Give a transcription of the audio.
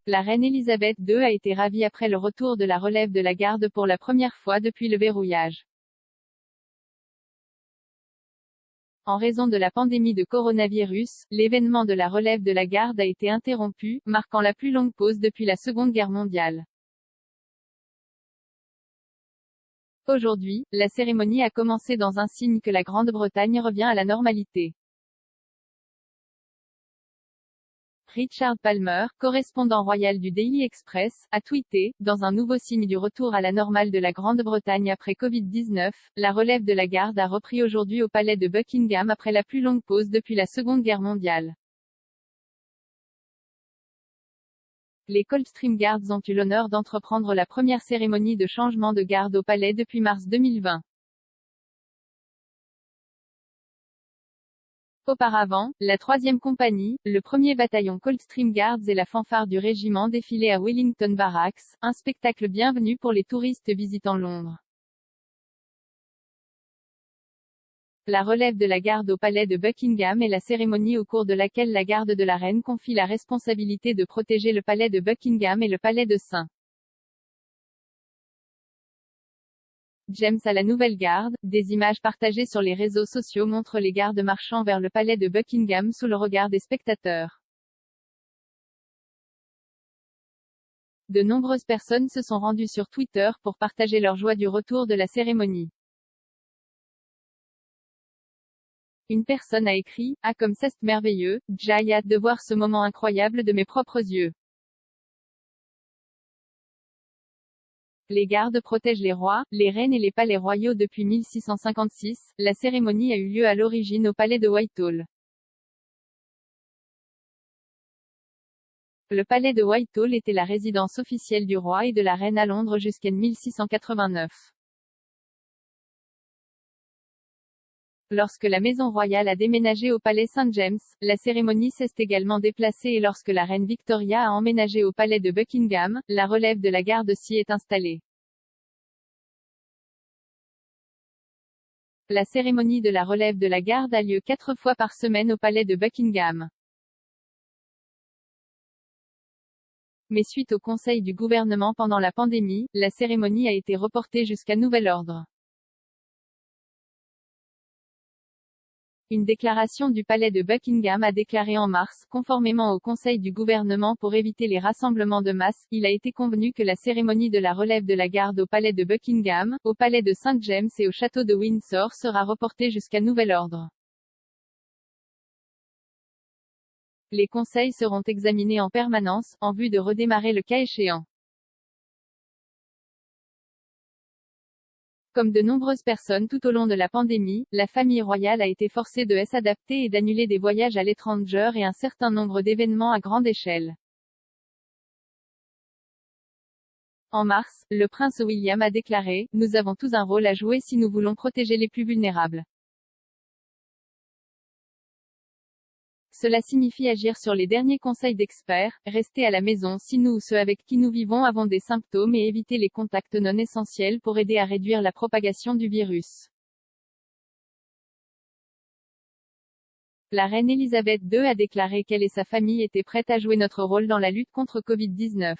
la reine Elisabeth II a été ravie après le retour de la relève de la garde pour la première fois depuis le verrouillage. En raison de la pandémie de coronavirus, l'événement de la relève de la garde a été interrompu, marquant la plus longue pause depuis la Seconde Guerre mondiale. Aujourd'hui, la cérémonie a commencé dans un signe que la Grande-Bretagne revient à la normalité. Richard Palmer, correspondant royal du Daily Express, a tweeté, dans un nouveau signe du retour à la normale de la Grande-Bretagne après Covid-19, la relève de la garde a repris aujourd'hui au palais de Buckingham après la plus longue pause depuis la Seconde Guerre mondiale. Les Coldstream Guards ont eu l'honneur d'entreprendre la première cérémonie de changement de garde au palais depuis mars 2020. Auparavant, la 3e compagnie, le 1er bataillon Coldstream Guards et la fanfare du régiment défilaient à Wellington Barracks, un spectacle bienvenu pour les touristes visitant Londres. La relève de la garde au palais de Buckingham est la cérémonie au cours de laquelle la garde de la reine confie la responsabilité de protéger le palais de Buckingham et le palais de St. James à la nouvelle garde. Des images partagées sur les réseaux sociaux montrent les gardes marchant vers le palais de Buckingham sous le regard des spectateurs. De nombreuses personnes se sont rendues sur Twitter pour partager leur joie du retour de la cérémonie. Une personne a écrit « Ah comme c'est merveilleux, j'ai hâte de voir ce moment incroyable de mes propres yeux. Les gardes protègent les rois, les reines et les palais royaux depuis 1656. La cérémonie a eu lieu à l'origine au palais de Whitehall. Le palais de Whitehall était la résidence officielle du roi et de la reine à Londres jusqu'en 1689. Lorsque la maison royale a déménagé au palais St. James, la cérémonie s'est également déplacée et lorsque la reine Victoria a emménagé au palais de Buckingham, la relève de la garde s'y est installée. La cérémonie de la relève de la garde a lieu 4 fois par semaine au palais de Buckingham. Mais suite au conseil du gouvernement pendant la pandémie, la cérémonie a été reportée jusqu'à nouvel ordre. Une déclaration du palais de Buckingham a déclaré en mars, conformément au conseil du gouvernement pour éviter les rassemblements de masse, il a été convenu que la cérémonie de la relève de la garde au palais de Buckingham, au palais de St. James et au château de Windsor sera reportée jusqu'à nouvel ordre. Les conseils seront examinés en permanence, en vue de redémarrer le cas échéant. Comme de nombreuses personnes tout au long de la pandémie, la famille royale a été forcée de s'adapter et d'annuler des voyages à l'étranger et un certain nombre d'événements à grande échelle. En mars, le prince William a déclaré « Nous avons tous un rôle à jouer si nous voulons protéger les plus vulnérables. Cela signifie agir sur les derniers conseils d'experts, rester à la maison si nous ou ceux avec qui nous vivons avons des symptômes et éviter les contacts non essentiels pour aider à réduire la propagation du virus. » La reine Elisabeth II a déclaré qu'elle et sa famille étaient prêtes à jouer notre rôle dans la lutte contre Covid-19.